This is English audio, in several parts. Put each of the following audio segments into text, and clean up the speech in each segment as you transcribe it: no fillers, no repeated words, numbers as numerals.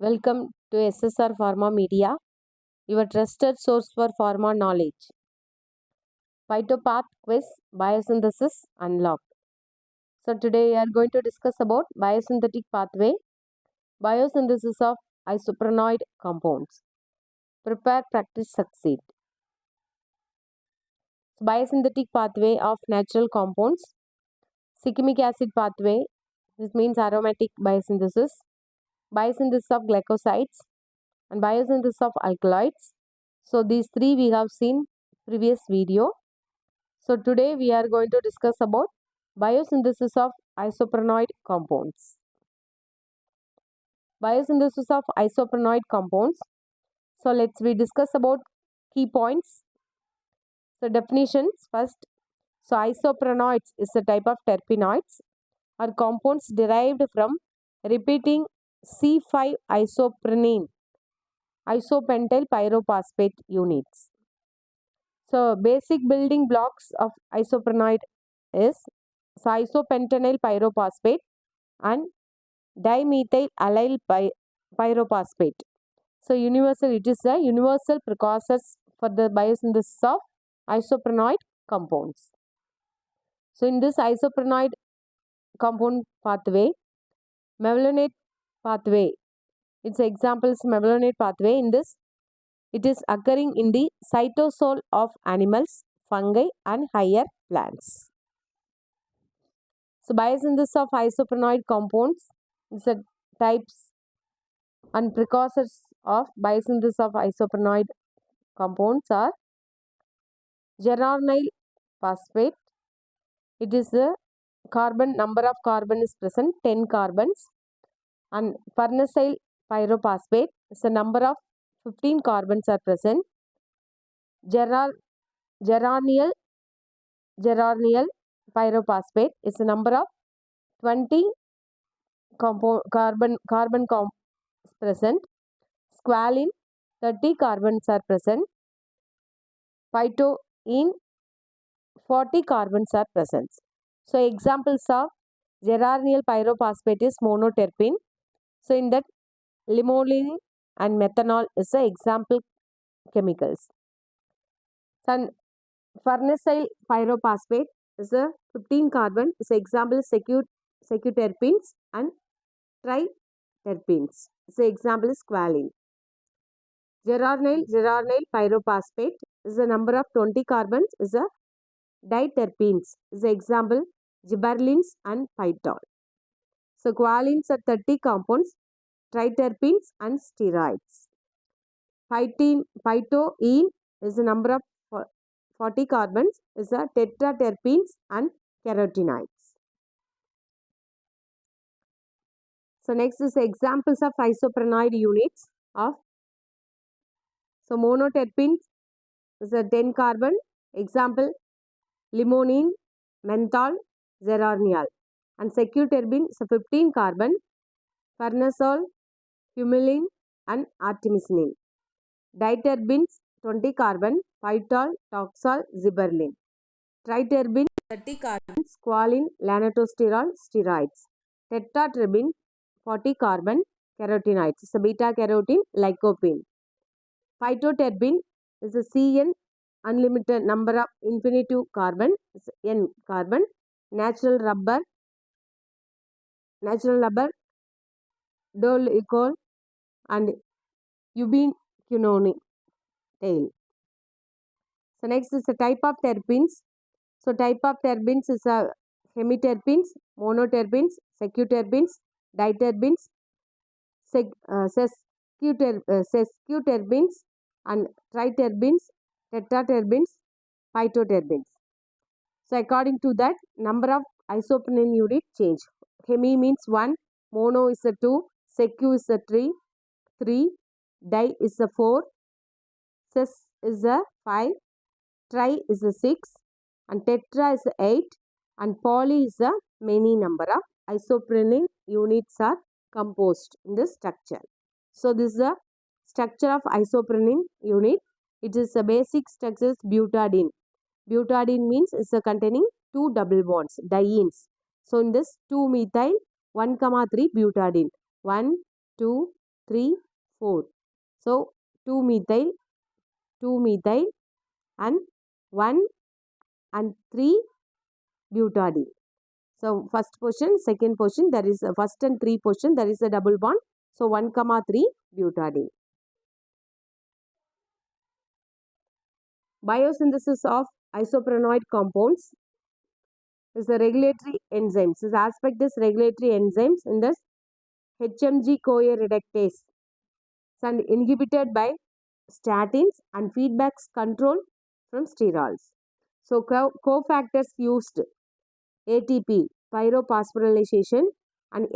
Welcome to SSR Pharma Media, your trusted source for pharma knowledge. Phytopath quiz, biosynthesis unlocked. So today we are going to discuss about biosynthetic pathway, biosynthesis of isoprenoid compounds. Prepare, practice, succeed. So biosynthetic pathway of natural compounds, cyclic acid pathway, this means aromatic biosynthesis, biosynthesis of glycosides, and biosynthesis of alkaloids. So these three we have seen previous video. So today we are going to discuss about biosynthesis of isoprenoid compounds. Biosynthesis of isoprenoid compounds. So we discuss about key points. So definitions first. So isoprenoids is a type of terpenoids or compounds derived from repeating C5-isoprene isopentyl pyrophosphate units. So basic building blocks of isoprenoid is isopentenyl pyrophosphate and dimethyl allyl pyrophosphate. So it is a universal precursors for the biosynthesis of isoprenoid compounds. So in this isoprenoid compound pathway, mevalonate pathway, its examples mevalonate pathway. In this, it is occurring in the cytosol of animals, fungi and higher plants. So biosynthesis of isoprenoid compounds is a types and precursors of biosynthesis of isoprenoid compounds are geranyl phosphate. It is a number of carbon is present, 10 carbons, and farnesyl pyrophosphate is a number of 15 carbons are present. Geranyl pyrophosphate is a number of 20 carbon is present. Squalene 30 carbons are present. Phytoene 40 carbons are present. So examples of geranyl pyrophosphate is monoterpene. So in that limonene and methanol is the example chemicals. So farnesyl pyrophosphate is a 15 carbon is example secuterpenes and triterpenes. So example is squalene. Geranyl pyrophosphate is a number of 20 carbons is a diterpenes. Is example gibberellins and phytol. So squalenes are 30 compounds, triterpenes and steroids. Phytoene is a number of 40 carbons is a tetraterpenes and carotenoids. So next is examples of isoprenoid units of. So monoterpenes is a 10 carbon. Example limonene, menthol, geranyl. And secuterpene is a 15 carbon. Farnesol, humulene and artemisinin. Diterpenes 20 carbon. Phytol, toxol, gibberellin. Triterpene 30 carbon. Squalene, lanotosterol, steroids. Tetraterpene 40 carbon. Carotenoids. So beta carotene, lycopene. Phytoterpene is a CN unlimited number of infinitive carbon, N carbon, natural rubber, dolicol and ubiquinone tail. So next is the type of terpenes. So type of terpenes is a hemiterpenes, monoterpenes, secuterpenes, diterpenes, sesquiterpenes and triterpenes, tetraterpenes, phytoterpenes. So according to that, number of isoprene unit change. Hemi means 1, mono is a 2, secu is a 3, di is a 4, ses is a 5, tri is a 6 and tetra is a 8 and poly is a many number of isoprene units are composed in the structure. So this is the structure of isoprene unit. It is a basic structure is butadiene. Butadiene means it's a containing 2 double bonds, dienes. So in this 2 methyl 1, 3 butadiene. 1, 2, 3, 4. So 2 methyl, 2 methyl and 1 and 3 butadiene. So first position, second position, there is a first and 3 position, there is a double bond. So 1, 3 butadiene. Biosynthesis of isoprenoid compounds is a regulatory enzymes. This aspect is regulatory enzymes in this HMG-CoA reductase and inhibited by statins and feedbacks control from sterols. So cofactors used ATP, pyrophosphorylation and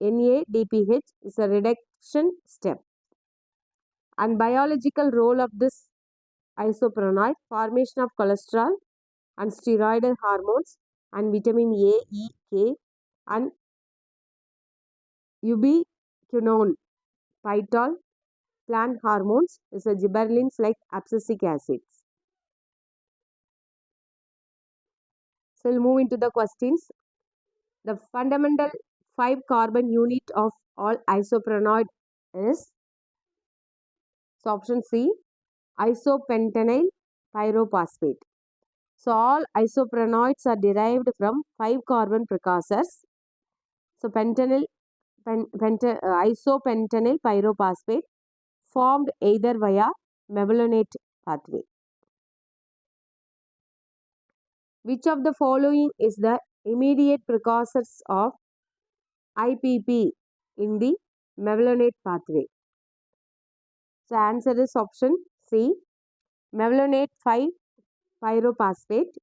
NADPH is a reduction step. And biological role of this isoprenoid, formation of cholesterol and steroidal hormones and vitamin A, E, K and ubiquinone, phytol, plant hormones is a gibberellins like abscisic acids. So we'll move into the questions. The fundamental 5 carbon unit of all isoprenoid is, so option C, isopentenyl pyrophosphate. So all isoprenoids are derived from 5 carbon precursors. So isopentenyl pyrophosphate formed either via mevalonate pathway. Which of the following is the immediate precursors of IPP in the mevalonate pathway? So answer is option C, mevalonate 5 pyrophosphate.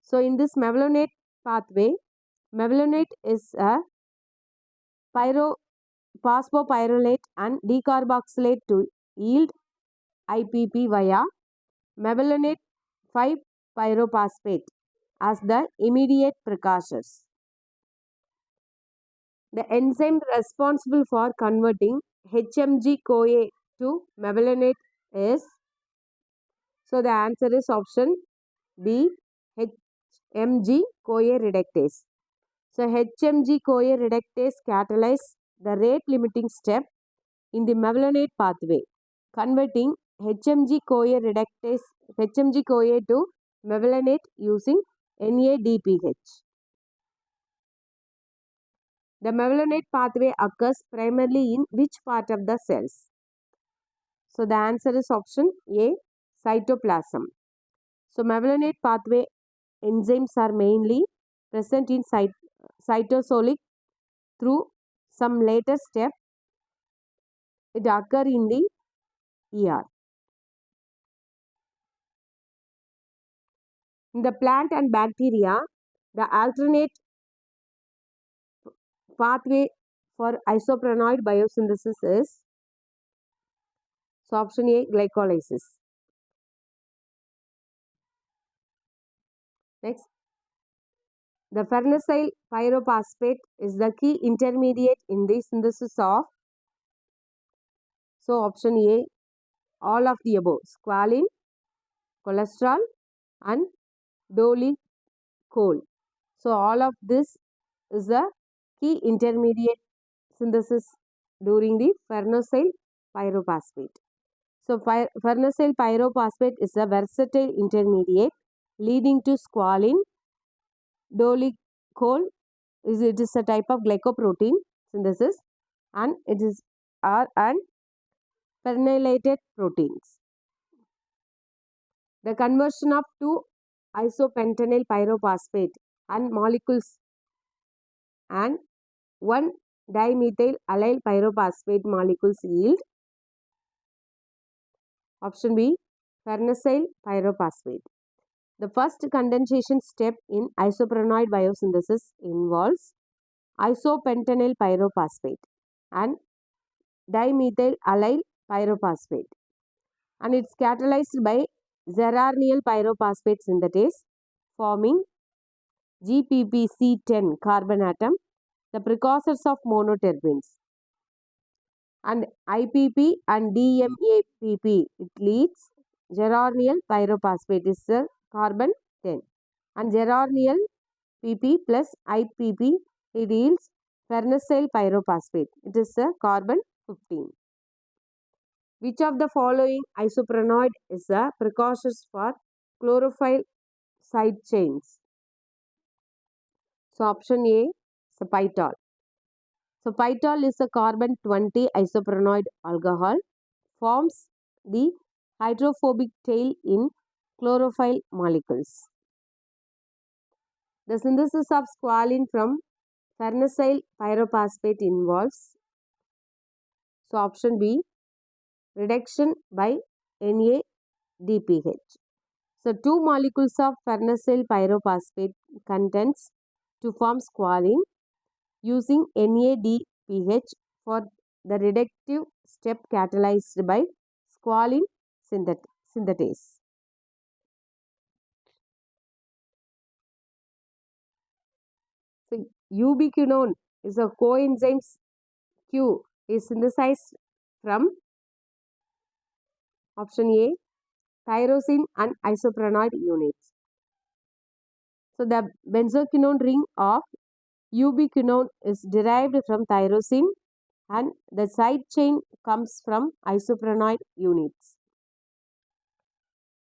So in this mevalonate pathway, mevalonate is a phosphopyrrolate and decarboxylate to yield IPP via mevalonate 5 pyrophosphate as the immediate precursors. The enzyme responsible for converting HMG-CoA to mevalonate is, so the answer is option B, HMG-CoA reductase. So HMG-CoA reductase catalyzes the rate limiting step in the mevalonate pathway, converting HMG-CoA to mevalonate using NADPH. The mevalonate pathway occurs primarily in which part of the cells? So the answer is option A, cytoplasm. So mevalonate pathway enzymes are mainly present in cytosolic. Through some later step, it occurs in the ER. In the plant and bacteria, the alternate pathway for isoprenoid biosynthesis is, so option A, glycolysis. Next, the farnesyl pyrophosphate is the key intermediate in the synthesis of, so option A, all of the above, squalene, cholesterol and dolicol. So all of this is a key intermediate synthesis during the farnesyl pyrophosphate. So farnesyl pyrophosphate is a versatile intermediate leading to squalene. Dolicol it is a type of glycoprotein synthesis and it is and phenylated proteins. The conversion of 2 isopentenyl pyrophosphate and molecules and 1 dimethyl allyl pyrophosphate molecules yield, option B, farnesyl pyrophosphate. The first condensation step in isoprenoid biosynthesis involves isopentenyl pyrophosphate and dimethyl allyl pyrophosphate, and it's catalyzed by geranyl pyrophosphate synthetase forming GPPC10 carbon atom, the precursors of monoterpenes, and IPP and DMAPP, it leads geranyl pyrophosphate is a carbon 10 and geranyl PP plus IPP, it yields farnesyl pyrophosphate, it is a carbon 15. Which of the following isoprenoid is the precursor for chlorophyll side chains? So option A is pytol. So pytol is a carbon 20 isoprenoid alcohol, forms the hydrophobic tail in chlorophyll molecules. The synthesis of squalene from farnesyl pyrophosphate involves, so option B, reduction by NADPH. So two molecules of farnesyl pyrophosphate contents to form squalene using NADPH for the reductive step catalyzed by squalene synthetase. So ubiquinone is a coenzyme Q is synthesized from option A, tyrosine and isoprenoid units. So the benzoquinone ring of ubiquinone is derived from tyrosine and the side chain comes from isoprenoid units.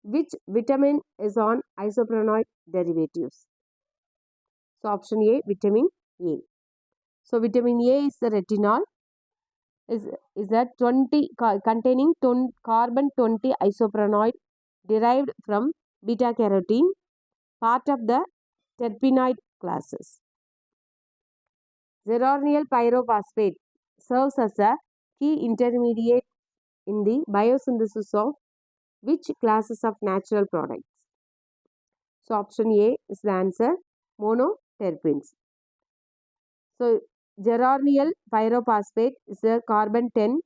Which vitamin is on isoprenoid derivatives? So option A, vitamin A. So vitamin A is the retinol, is a 20 containing carbon 20 isoprenoid derived from beta carotene, part of the terpenoid classes. Zeroneal pyrophosphate serves as a key intermediate in the biosynthesis of which classes of natural products? So option A is the answer, monoterpenes. So geraniol pyrophosphate is a carbon 10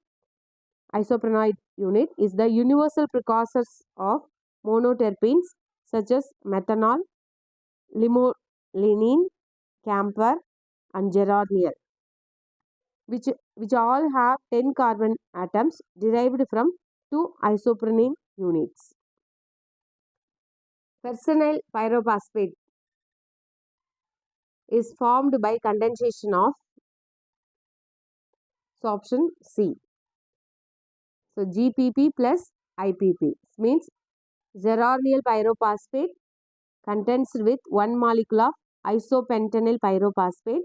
isoprenoid unit, is the universal precursors of monoterpenes such as methanol, limolenine, camphor and geraniol, which all have 10 carbon atoms derived from 2 isoprene units. Fersenyl pyrophosphate is formed by condensation of, so option C. So GPP plus IPP means geraniol pyrophosphate condensed with one molecule of isopentenyl pyrophosphate.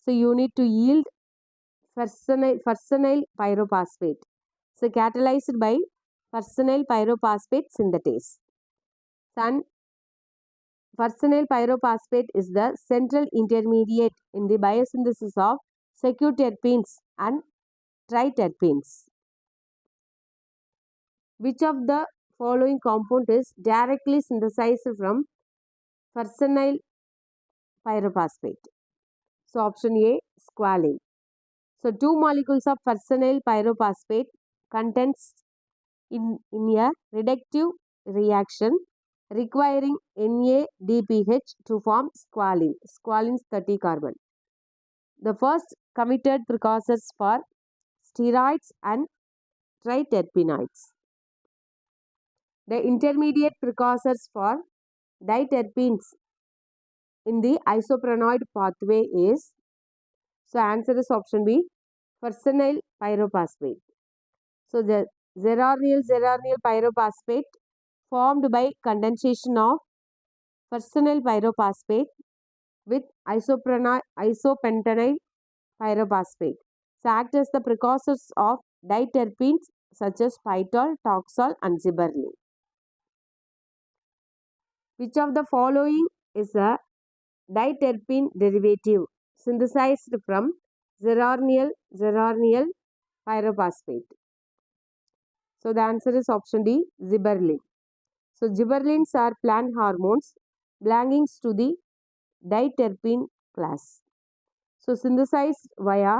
So you need to yield fersenyl pyrophosphate. So catalyzed by fersenyl pyrophosphate synthetase. And fersenyl pyrophosphate is the central intermediate in the biosynthesis of secure-terpenes and triterpenes. Which of the following compound is directly synthesized from fersenyl pyrophosphate? So option A, squalene. So two molecules of fersenyl pyrophosphate contains in a reductive reaction requiring NADPH to form squalene. Squalene's 30 carbon. The first committed precursors for steroids and triterpenoids. The intermediate precursors for diterpenes in the isoprenoid pathway is, so answer is option B, fersenyl pyrophosphate. So the geranyl pyrophosphate formed by condensation of fersenyl pyrophosphate with isopentenyl pyrophosphate. So act as the precursors of diterpenes such as phytol, toxol and gibberellin. Which of the following is a diterpene derivative synthesized from geranyl pyrophosphate? So the answer is option D, gibberellin. So gibberellins are plant hormones belonging to the diterpene class. So synthesized via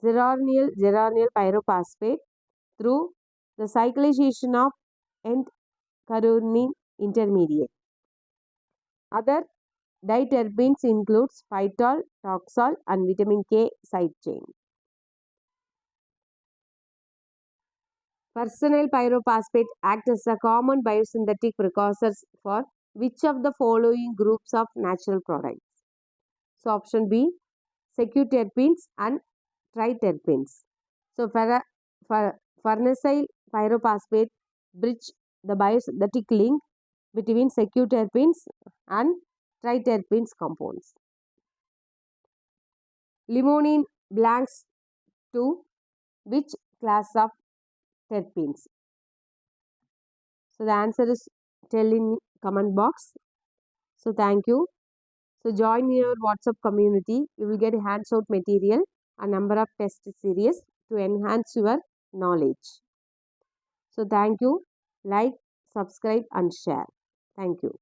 geranyl pyrophosphate through the cyclization of N-carotenin intermediate. Other diterpenes includes phytol, toxol and vitamin K side chain. Fersenyl pyrophosphate act as a common biosynthetic precursors for which of the following groups of natural products? So option B, secure terpenes and triterpenes. So Farnesyl pyrophosphate bridge the biosynthetic link between secure terpenes and triterpenes compounds. Limonene belongs to which class of terpenes? So the answer is tell in comment box. So thank you. So join your WhatsApp community. You will get hands-out material, a number of test series to enhance your knowledge. So thank you. Like, subscribe and share. Thank you.